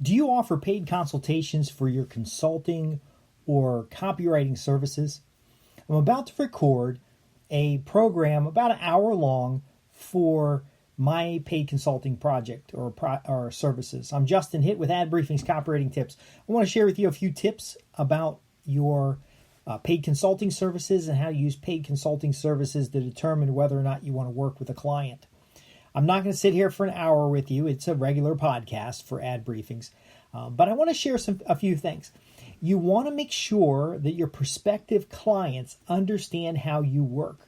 Do you offer paid consultations for your consulting or copywriting services? I'm about to record a program about an hour long for my paid consulting project or services. I'm Justin Hitt with Ad Briefing's Copywriting Tips. I want to share with you a few tips about your paid consulting services and how to use paid consulting services to determine whether or not you want to work with a client. I'm not going to sit here for an hour with you. It's a regular podcast for ad briefings. But I want to share a few things. You want to make sure that your prospective clients understand how you work.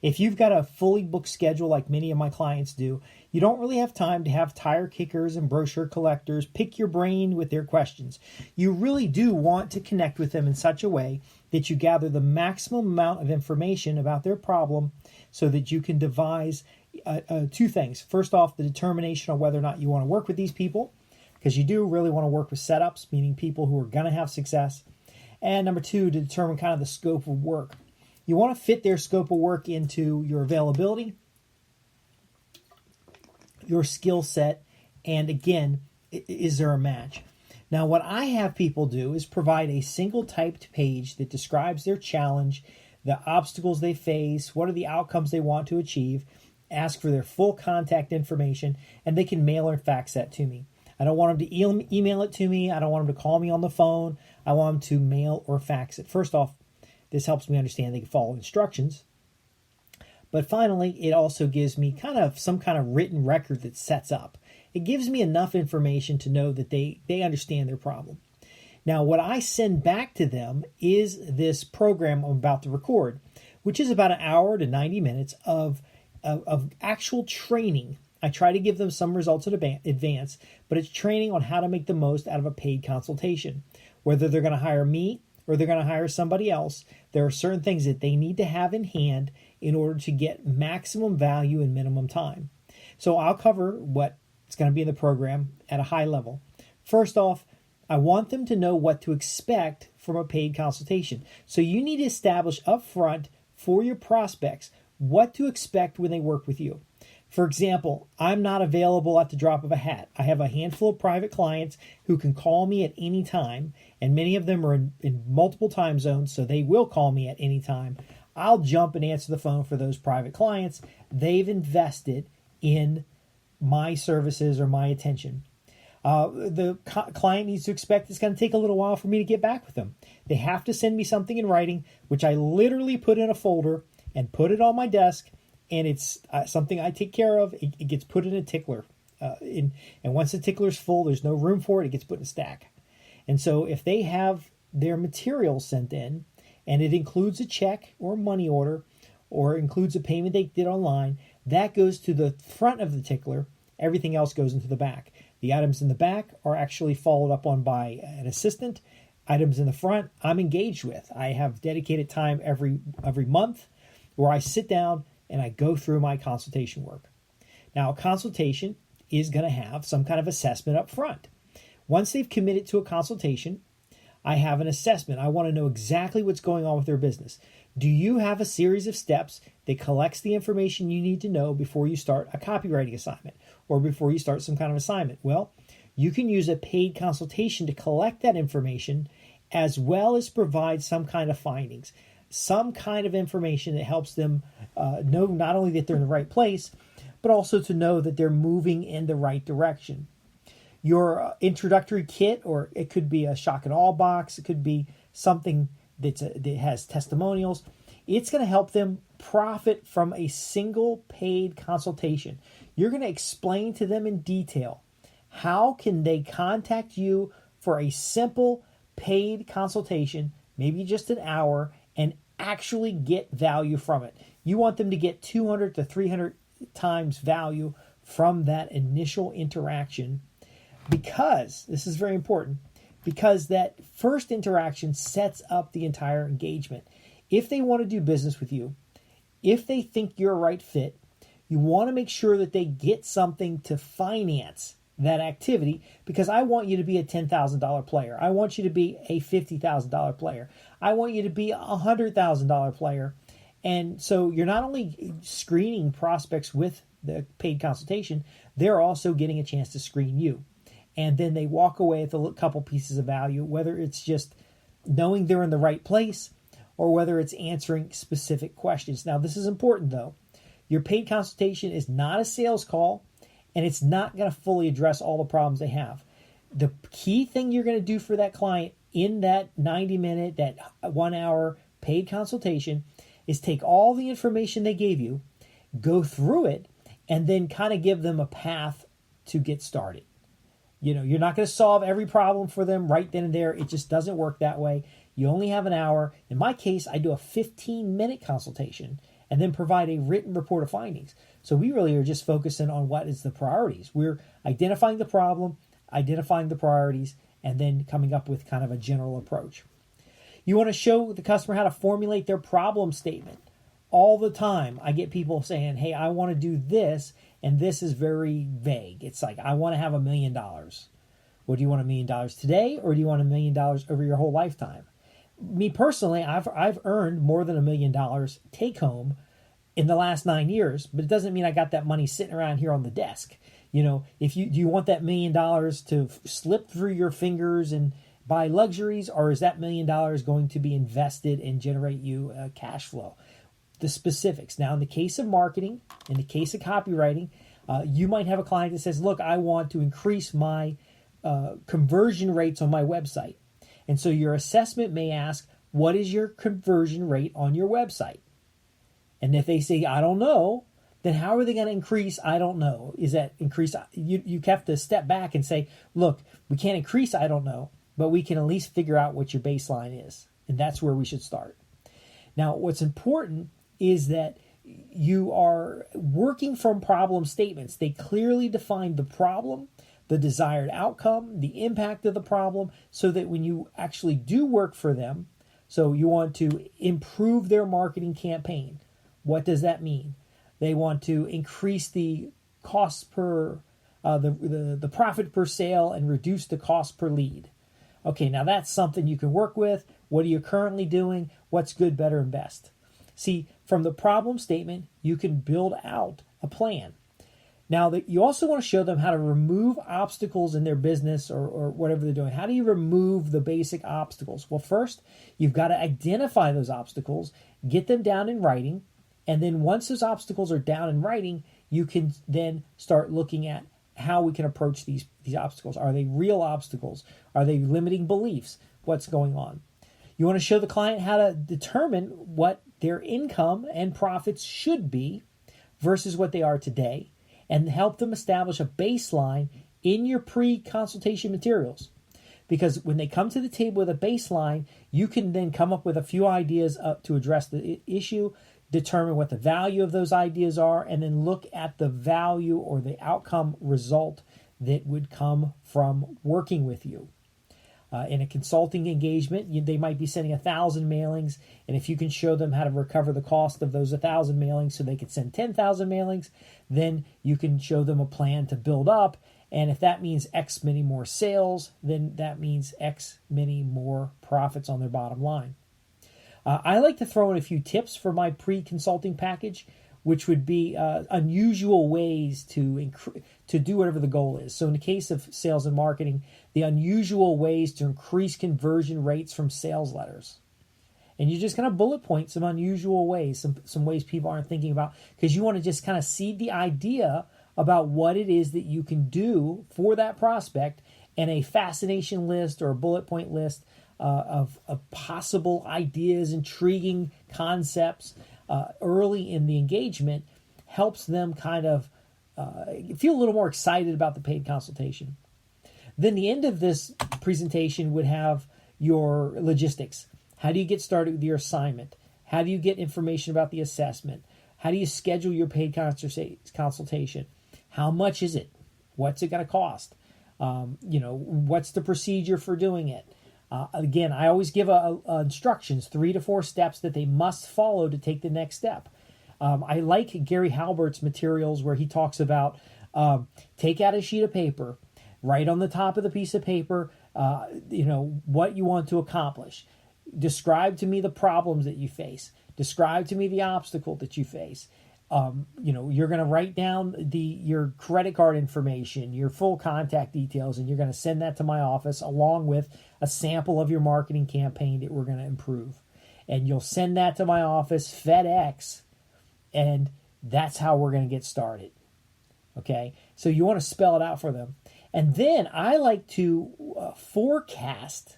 If you've got a fully booked schedule like many of my clients do, you don't really have time to have tire kickers and brochure collectors pick your brain with their questions. You really do want to connect with them in such a way that you gather the maximum amount of information about their problem so that you can devise two things. First off, the determination on whether or not you want to work with these people, because you do really want to work with setups, meaning people who are going to have success. And number two, to determine kind of the scope of work. You want to fit their scope of work into your availability, your skill set, and again, is there a match? Now, what I have people do is provide a single typed page that describes their challenge, the obstacles they face, what are the outcomes they want to achieve, ask for their full contact information, and they can mail or fax that to me. I don't want them to email it to me. I don't want them to call me on the phone. I want them to mail or fax it. First off, this helps me understand they can follow instructions. But finally, it also gives me some kind of written record that sets up. It gives me enough information to know that they understand their problem. Now, what I send back to them is this program I'm about to record, which is about an hour to 90 minutes of actual training. I try to give them some results in advance, but it's training on how to make the most out of a paid consultation. Whether they're going to hire me or they're going to hire somebody else, there are certain things that they need to have in hand in order to get maximum value in minimum time. So I'll cover what's going to be in the program at a high level. First off, I want them to know what to expect from a paid consultation. So you need to establish upfront for your prospects what to expect when they work with you. For example, I'm not available at the drop of a hat. I have a handful of private clients who can call me at any time, and many of them are in multiple time zones, so they will call me at any time. I'll jump and answer the phone for those private clients. They've invested in my services or my attention. The client needs to expect it's going to take a little while for me to get back with them. They have to send me something in writing, which I literally put in a folder and put it on my desk. And it's something I take care of. It gets put in a tickler. And once the tickler's full, there's no room for it. It gets put in a stack. And so if they have their materials sent in, and it includes a check or a money order, or includes a payment they did online, that goes to the front of the tickler. Everything else goes into the back. The items in the back are actually followed up on by an assistant. Items in the front, I'm engaged with. I have dedicated time every month where I sit down and I go through my consultation work. Now, a consultation is going to have some kind of assessment up front. Once they've committed to a consultation, I have an assessment. I want to know exactly what's going on with their business. Do you have a series of steps that collects the information you need to know before you start a copywriting assignment or before you start some kind of assignment? Well, you can use a paid consultation to collect that information as well as provide some kind of findings. Some kind of information that helps them know not only that they're in the right place, but also to know that they're moving in the right direction. Your introductory kit, or it could be a shock and awe box, it could be something that has testimonials. It's going to help them profit from a single paid consultation. You're going to explain to them in detail how can they contact you for a simple paid consultation, maybe just an hour, and actually get value from it. You want them to get 200 to 300 times value from that initial interaction, because this is very important, because that first interaction sets up the entire engagement. If they want to do business with you, if they think you're a right fit, you want to make sure that they get something to finance that activity, because I want you to be a $10,000 player. I want you to be a $50,000 player. I want you to be a $100,000 player. And so you're not only screening prospects with the paid consultation, they're also getting a chance to screen you. and then they walk away with a couple pieces of value, whether it's just knowing they're in the right place or whether it's answering specific questions. Now, this is important though. Your paid consultation is not a sales call, and it's not going to fully address all the problems they have. The key thing you're going to do for that client in that 90-minute, that 1 hour paid consultation is take all the information they gave you, go through it, and then kind of give them a path to get started. You're not going to solve every problem for them right then and there. It just doesn't work that way. You only have an hour. In my case, I do a 15-minute consultation and then provide a written report of findings. So we really are just focusing on what is the priorities. We're identifying the problem, identifying the priorities, and then coming up with kind of a general approach. You want to show the customer how to formulate their problem statement. All the time, I get people saying, hey, I want to do this, and this is very vague. It's like, I want to have $1 million. Well, do you want $1 million today, or do you want $1 million over your whole lifetime? Me personally, I've earned more than $1 million take home in the last 9 years, but it doesn't mean I got that money sitting around here on the desk. If do you want that $1 million to slip through your fingers and buy luxuries, or is that $1 million going to be invested and generate you cash flow? The specifics. Now, in the case of marketing, in the case of copywriting, you might have a client that says, look, I want to increase my conversion rates on my website. And so your assessment may ask, what is your conversion rate on your website? And if they say, I don't know, then how are they going to increase? I don't know. Is that increase? You have to step back and say, look, we can't increase, I don't know, but we can at least figure out what your baseline is. And that's where we should start. Now, what's important is that you are working from problem statements. They clearly define the problem, the desired outcome, the impact of the problem, so that when you actually do work for them, so you want to improve their marketing campaign. What does that mean? They want to increase the cost per, the profit per sale and reduce the cost per lead. Okay, now that's something you can work with. What are you currently doing? What's good, better, and best? See, from the problem statement, you can build out a plan. Now, you also want to show them how to remove obstacles in their business or whatever they're doing. How do you remove the basic obstacles? Well, first, you've got to identify those obstacles, get them down in writing, and then once those obstacles are down in writing, you can then start looking at how we can approach these obstacles. Are they real obstacles? Are they limiting beliefs? What's going on? You want to show the client how to determine what their income and profits should be versus what they are today, and help them establish a baseline in your pre-consultation materials. Because when they come to the table with a baseline, you can then come up with a few ideas to address the issue, determine what the value of those ideas are, and then look at the value or the outcome result that would come from working with you. In a consulting engagement, they might be sending 1,000 mailings, and if you can show them how to recover the cost of those 1,000 mailings so they could send 10,000 mailings, then you can show them a plan to build up, and if that means X many more sales, then that means X many more profits on their bottom line. I like to throw in a few tips for my pre-consulting package, which would be unusual ways to do whatever the goal is. So in the case of sales and marketing, the unusual ways to increase conversion rates from sales letters. And you're just going to bullet point some unusual ways, some ways people aren't thinking about, because you want to just kind of seed the idea about what it is that you can do for that prospect, and a fascination list or a bullet point list of possible ideas, intriguing concepts early in the engagement helps them kind of feel a little more excited about the paid consultation. Then the end of this presentation would have your logistics. How do you get started with your assignment? How do you get information about the assessment? How do you schedule your paid consultation? How much is it? What's it going to cost? What's the procedure for doing it? Again, I always give instructions, 3 to 4 steps that they must follow to take the next step. I like Gary Halbert's materials where he talks about take out a sheet of paper, write on the top of the piece of paper, what you want to accomplish. Describe to me the problems that you face. Describe to me the obstacle that you face. You're going to write down your credit card information, your full contact details, and you're going to send that to my office along with a sample of your marketing campaign that we're going to improve. And you'll send that to my office, FedEx, and that's how we're going to get started. Okay, so you want to spell it out for them. And then I like to forecast,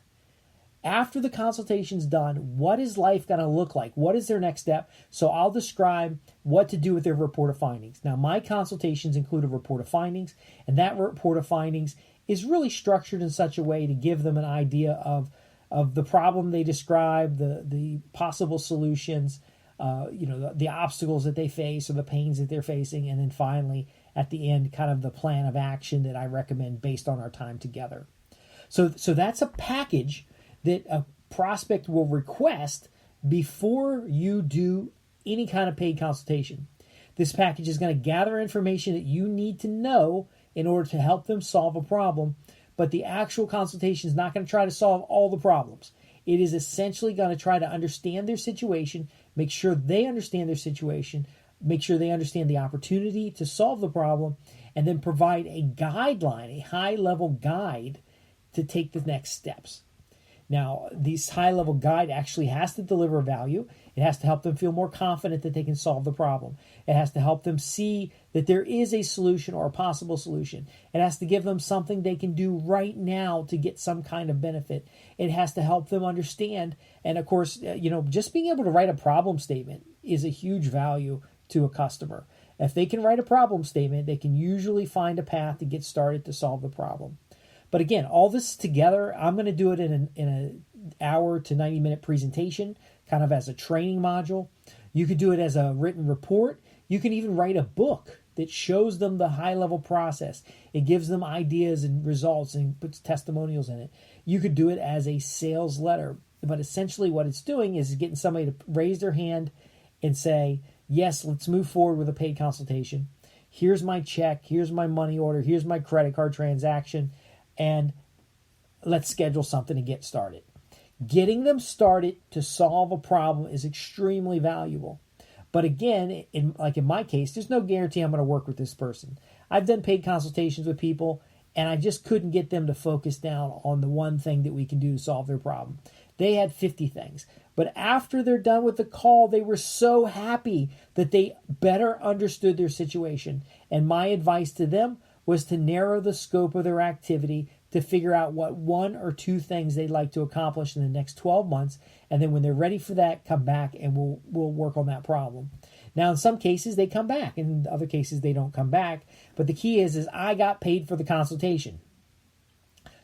after the consultation's done, what is life going to look like? What is their next step? So I'll describe what to do with their report of findings. Now, my consultations include a report of findings, and that report of findings is really structured in such a way to give them an idea of the problem they describe, the possible solutions, the obstacles that they face or the pains that they're facing, and then finally, at the end, kind of the plan of action that I recommend based on our time together. So that's a package that a prospect will request before you do any kind of paid consultation. This package is going to gather information that you need to know in order to help them solve a problem, but the actual consultation is not going to try to solve all the problems. It is essentially going to try to understand their situation, make sure they understand their situation, make sure they understand the opportunity to solve the problem, and then provide a guideline, a high-level guide to take the next steps. Now, this high-level guide actually has to deliver value. It has to help them feel more confident that they can solve the problem. It has to help them see that there is a solution or a possible solution. It has to give them something they can do right now to get some kind of benefit. It has to help them understand. And of course, just being able to write a problem statement is a huge value to a customer. If they can write a problem statement, they can usually find a path to get started to solve the problem. But again, all this together, I'm going to do it in an hour to 90-minute presentation, kind of as a training module. You could do it as a written report. You can even write a book that shows them the high-level process. It gives them ideas and results and puts testimonials in it. You could do it as a sales letter. But essentially what it's doing is getting somebody to raise their hand and say, yes, let's move forward with a paid consultation. Here's my check. Here's my money order. Here's my credit card transaction. And let's schedule something to get started. Getting them started to solve a problem is extremely valuable. But again, in my case, there's no guarantee I'm going to work with this person. I've done paid consultations with people, and I just couldn't get them to focus down on the one thing that we can do to solve their problem. They had 50 things. But after they're done with the call, they were so happy that they better understood their situation. And my advice to them was to narrow the scope of their activity to figure out what one or two things they'd like to accomplish in the next 12 months. And then when they're ready for that, come back and we'll work on that problem. Now, in some cases, they come back. In other cases, they don't come back. But the key is I got paid for the consultation.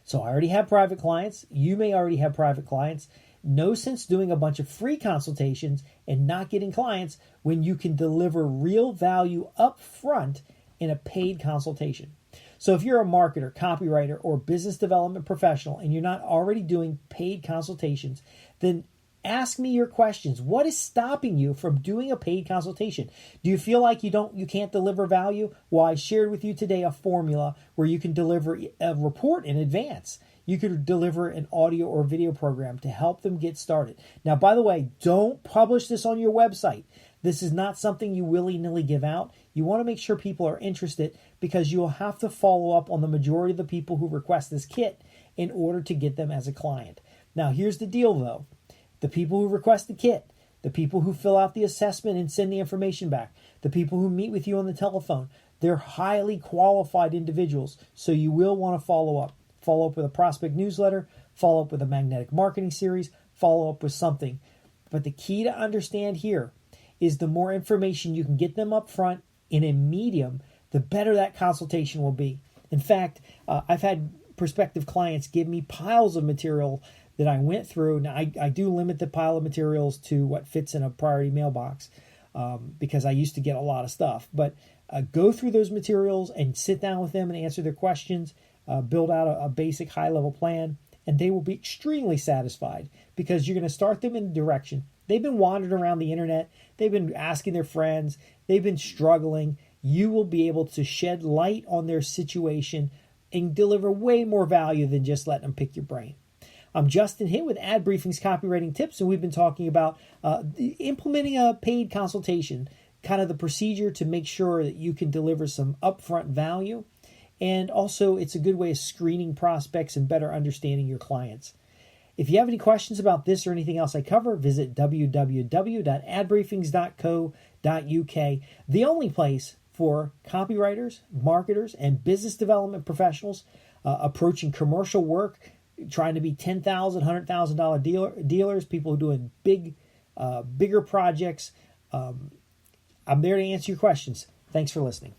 So I already have private clients. You may already have private clients. No sense doing a bunch of free consultations and not getting clients when you can deliver real value up front in a paid consultation. So if you're a marketer, copywriter, or business development professional and you're not already doing paid consultations, then ask me your questions. What is stopping you from doing a paid consultation? Do you feel like you can't deliver value? Well, I shared with you today a formula where you can deliver a report in advance. You could deliver an audio or video program to help them get started. Now, by the way, don't publish this on your website. This is not something you willy-nilly give out. You want to make sure people are interested because you'll have to follow up on the majority of the people who request this kit in order to get them as a client. Now, here's the deal, though. The people who request the kit, the people who fill out the assessment and send the information back, the people who meet with you on the telephone, they're highly qualified individuals, so you will want to follow up. Follow up with a prospect newsletter, follow up with a magnetic marketing series, follow up with something. But the key to understand here is the more information you can get them up front in a medium, the better that consultation will be. In fact, I've had prospective clients give me piles of material that I went through. Now, I do limit the pile of materials to what fits in a priority mailbox because I used to get a lot of stuff. But go through those materials and sit down with them and answer their questions, build out a basic high-level plan, and they will be extremely satisfied because you're going to start them in a direction. They've been wandering around the internet. They've been asking their friends. They've been struggling. You will be able to shed light on their situation and deliver way more value than just letting them pick your brain. I'm Justin Hitt with Ad Briefing's Copywriting Tips, and we've been talking about implementing a paid consultation. kind of the procedure to make sure that you can deliver some upfront value. And also, it's a good way of screening prospects and better understanding your clients. If you have any questions about this or anything else I cover, visit www.adbriefings.co.uk, the only place for copywriters, marketers, and business development professionals approaching commercial work, trying to be $10,000, $100,000 dealers, people who are doing bigger projects. I'm there to answer your questions. Thanks for listening.